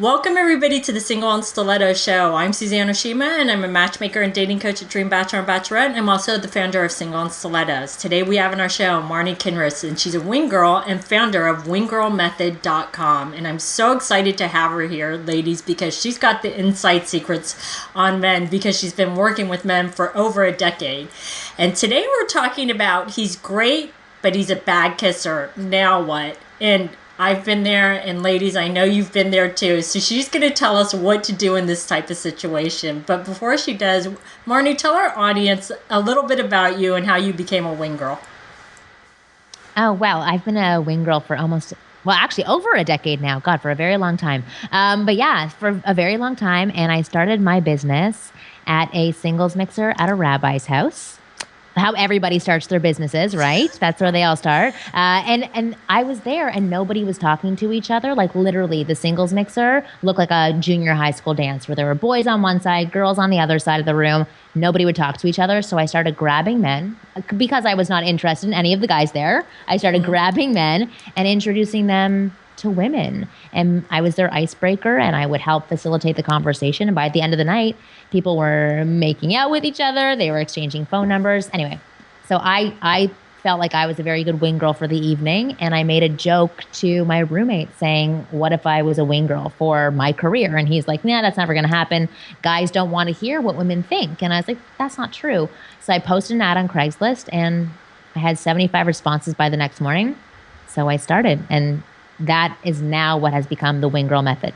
Welcome, everybody, to the Single and Stiletto Show. I'm Suzanne Oshima, and I'm a matchmaker and dating coach at Dream Bachelor and Bachelorette, and I'm also the founder of Single and Stilettos. Today, we have on our show Marni Kinrys, and she's a wing girl and founder of winggirlmethod.com. And I'm so excited to have her here, ladies, because she's got the inside secrets on men because she's been working with men for over a decade. And today, we're talking about he's great, but he's a bad kisser. Now what? And I've been there, and ladies, I know you've been there too. So she's going to tell us what to do in this type of situation. But before she does, Marni, tell our audience a little bit about you and how you became a wing girl. Oh, well, I've been a wing girl for actually over a decade now. God, for a very long time. But yeah, for a very long time. And I started my business at a singles mixer at a rabbi's house. How everybody starts their businesses, right? That's where they all start. And I was there and nobody was talking to each other. Like literally the singles mixer looked like a junior high school dance where there were boys on one side, girls on the other side of the room. Nobody would talk to each other. So I started grabbing men because I was not interested in any of the guys there. I started grabbing men and introducing them to women. And I was their icebreaker and I would help facilitate the conversation. And by the end of the night, people were making out with each other. They were exchanging phone numbers. Anyway, so I felt like I was a very good wing girl for the evening. And I made a joke to my roommate saying, what if I was a wing girl for my career? And he's like, nah, that's never going to happen. Guys don't want to hear what women think. And I was like, that's not true. So I posted an ad on Craigslist and I had 75 responses by the next morning. So I started, and that is now what has become the Wing Girl Method.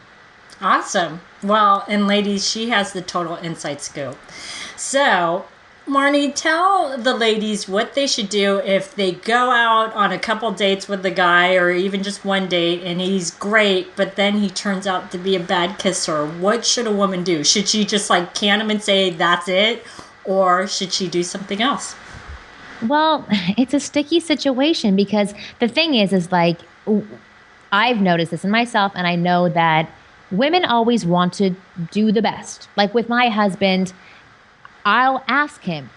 Awesome. Well, and ladies, she has the total inside scoop. So, Marni, tell the ladies what they should do if they go out on a couple dates with the guy or even just one date and he's great, but then he turns out to be a bad kisser. What should a woman do? Should she just can him and say, that's it? Or should she do something else? Well, it's a sticky situation because the thing is I've noticed this in myself, and I know that women always want to do the best. Like with my husband, I'll ask him,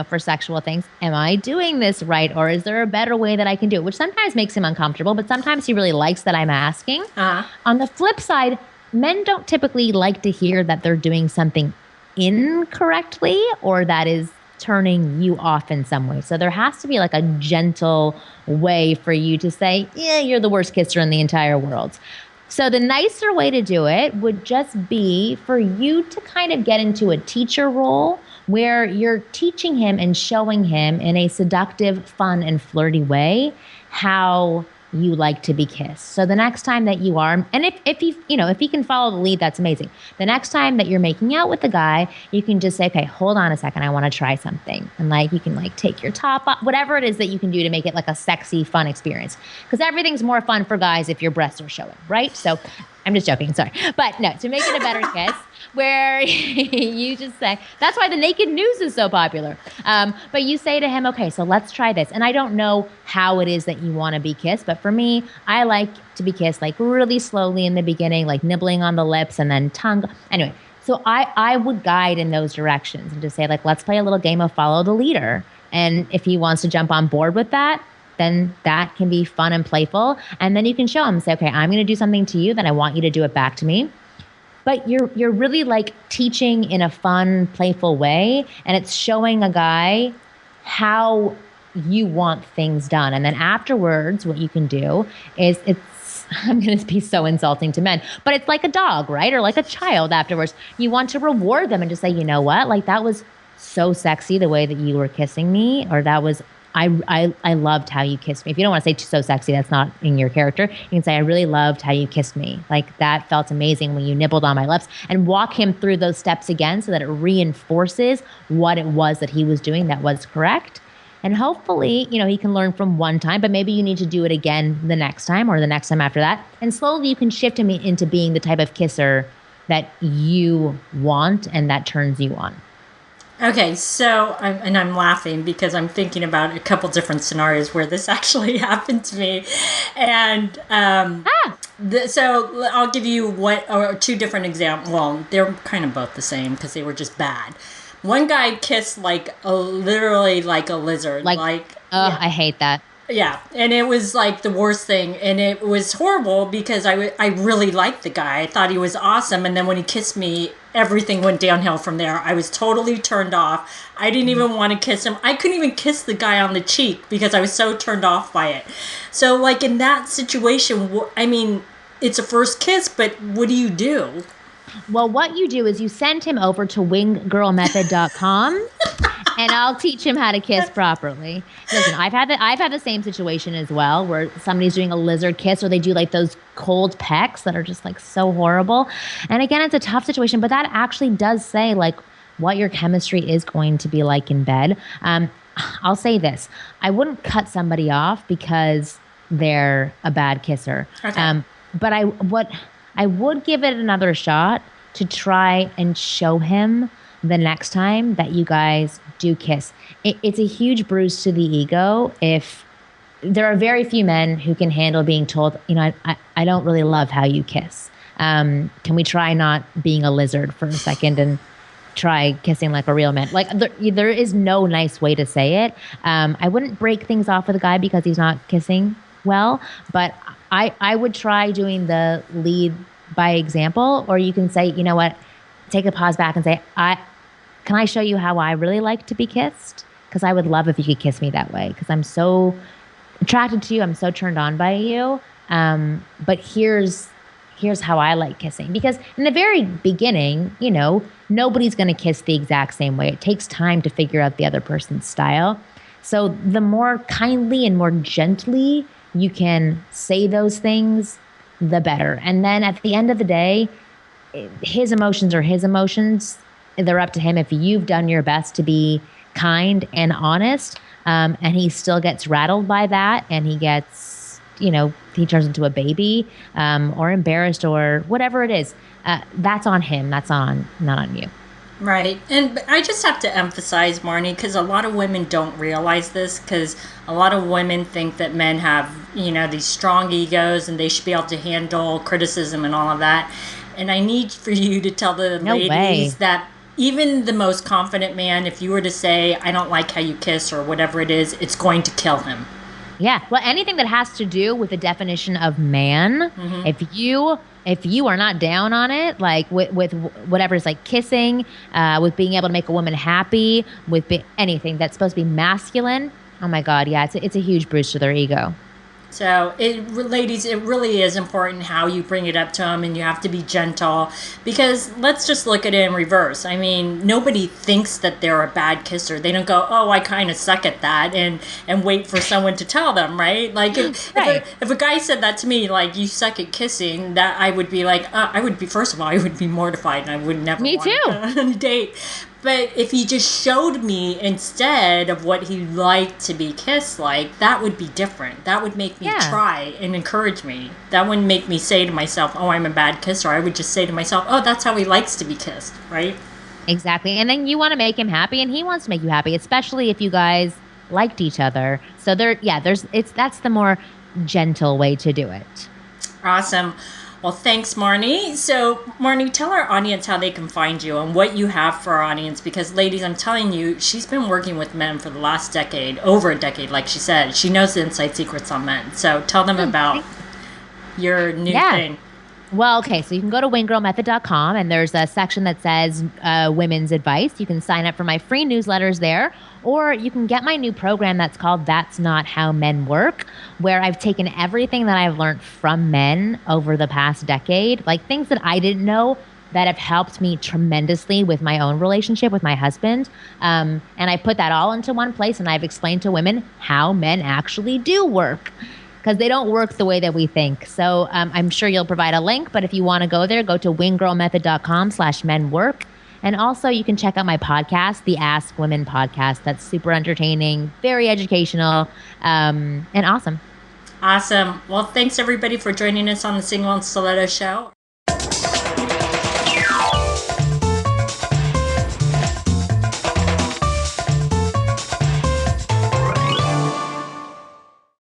for sexual things, am I doing this right? Or is there a better way that I can do it? Which sometimes makes him uncomfortable, but sometimes he really likes that I'm asking. On the flip side, men don't typically like to hear that they're doing something incorrectly or that is turning you off in some way. So there has to be like a gentle way for you to say, yeah, you're the worst kisser in the entire world. So the nicer way to do it would just be for you to kind of get into a teacher role where you're teaching him and showing him in a seductive, fun, and flirty way how you like to be kissed. So the next time that you are, and if he can follow the lead, that's amazing. The next time that you're making out with the guy, you can just say, okay, hold on a second, I want to try something. And you can take your top off, whatever it is that you can do to make it like a sexy, fun experience. Because everything's more fun for guys if your breasts are showing, right? So I'm just joking, sorry. But no, to make it a better kiss, where you just say, that's why the naked news is so popular. But you say to him, okay, so let's try this. And I don't know how it is that you want to be kissed, but for me, I like to be kissed really slowly in the beginning, nibbling on the lips and then tongue. Anyway, so I would guide in those directions and just say let's play a little game of follow the leader. And if he wants to jump on board with that, then that can be fun and playful. And then you can show him, say, okay, I'm going to do something to you, then I want you to do it back to me. But you're really teaching in a fun, playful way. And it's showing a guy how you want things done. And then afterwards, what you can do is I'm going to be so insulting to men, but it's like a dog, right? Or like a child afterwards. You want to reward them and just say, you know what? That was so sexy the way that you were kissing me, or that was I loved how you kissed me. If you don't want to say so sexy, that's not in your character. You can say, I really loved how you kissed me. That felt amazing when you nibbled on my lips, and walk him through those steps again so that it reinforces what it was that he was doing that was correct. And hopefully, he can learn from one time, but maybe you need to do it again the next time or the next time after that. And slowly you can shift him into being the type of kisser that you want and that turns you on. Okay, so I'm laughing because I'm thinking about a couple different scenarios where this actually happened to me, and so I'll give you two different examples. Well, they're kind of both the same because they were just bad. One guy kissed literally like a lizard, I hate that. Yeah, and it was like the worst thing, and it was horrible because I really liked the guy. I thought he was awesome, and then when he kissed me, everything went downhill from there. I was totally turned off. I didn't even want to kiss him. I couldn't even kiss the guy on the cheek because I was so turned off by it. So, like in that situation, I mean, it's a first kiss, but what do you do? Well, what you do is you send him over to winggirlmethod.com and I'll teach him how to kiss properly. Listen, I've had the same situation as well where somebody's doing a lizard kiss or they do like those cold pecks that are just like so horrible. And again, it's a tough situation, but that actually does say like what your chemistry is going to be like in bed. I'll say this. I wouldn't cut somebody off because they're a bad kisser. Okay. But I would give it another shot to try and show him the next time that you guys do kiss. It's a huge bruise to the ego if there are very few men who can handle being told, I don't really love how you kiss. Can we try not being a lizard for a second and try kissing like a real man? Like there is no nice way to say it. I wouldn't break things off with a guy because he's not kissing well, but I would try doing the lead by example, or you can say, you know what, take a pause back and say, can I show you how I really like to be kissed? Because I would love if you could kiss me that way because I'm so attracted to you. I'm so turned on by you. But here's how I like kissing. Because in the very beginning, nobody's going to kiss the exact same way. It takes time to figure out the other person's style. So the more kindly and more gently you can say those things, the better. And then at the end of the day, his emotions are his emotions. They're up to him. If you've done your best to be kind and honest, and he still gets rattled by that and he gets, he turns into a baby, or embarrassed or whatever it is, that's on him. That's not on you. Right. And I just have to emphasize, Marnie, because a lot of women don't realize this, because a lot of women think that men have, these strong egos and they should be able to handle criticism and all of that. And I need for you to tell the ladies that even the most confident man, if you were to say, I don't like how you kiss or whatever it is, it's going to kill him. Yeah. Well, anything that has to do with the definition of man, if you are not down on it, like with whatever is like kissing, with being able to make a woman happy, with anything that's supposed to be masculine, oh my God, yeah, it's a huge bruise to their ego. So, ladies, it really is important how you bring it up to them, and you have to be gentle, because let's just look at it in reverse. I mean, nobody thinks that they're a bad kisser. They don't go, oh, I kind of suck at that, and wait for someone to tell them, right? Like, if a guy said that to me, like, you suck at kissing, that I would be like, first of all, I would be mortified, and I would never want to go on a date. But if he just showed me instead of what he liked to be kissed like, that would be different. That would make me try and encourage me. That wouldn't make me say to myself, oh, I'm a bad kisser. I would just say to myself, oh, that's how he likes to be kissed, right? Exactly. And then you want to make him happy and he wants to make you happy, especially if you guys liked each other. So that's the more gentle way to do it. Awesome. Well, thanks, Marnie. So, Marnie, tell our audience how they can find you and what you have for our audience. Because, ladies, I'm telling you, she's been working with men for the last decade, over a decade, like she said. She knows the inside secrets on men. So, tell them about your new thing. Well, okay, so you can go to winggirlmethod.com and there's a section that says women's advice. You can sign up for my free newsletters there, or you can get my new program that's called That's Not How Men Work, where I've taken everything that I've learned from men over the past decade, like things that I didn't know that have helped me tremendously with my own relationship with my husband. And I put that all into one place and I've explained to women how men actually do work, because they don't work the way that we think. So I'm sure you'll provide a link, but if you want to go there, go to winggirlmethod.com/menwork. And also you can check out my podcast, the Ask Women podcast. That's super entertaining, very educational, and awesome. Awesome. Well, thanks everybody for joining us on the Single and Stiletto Show.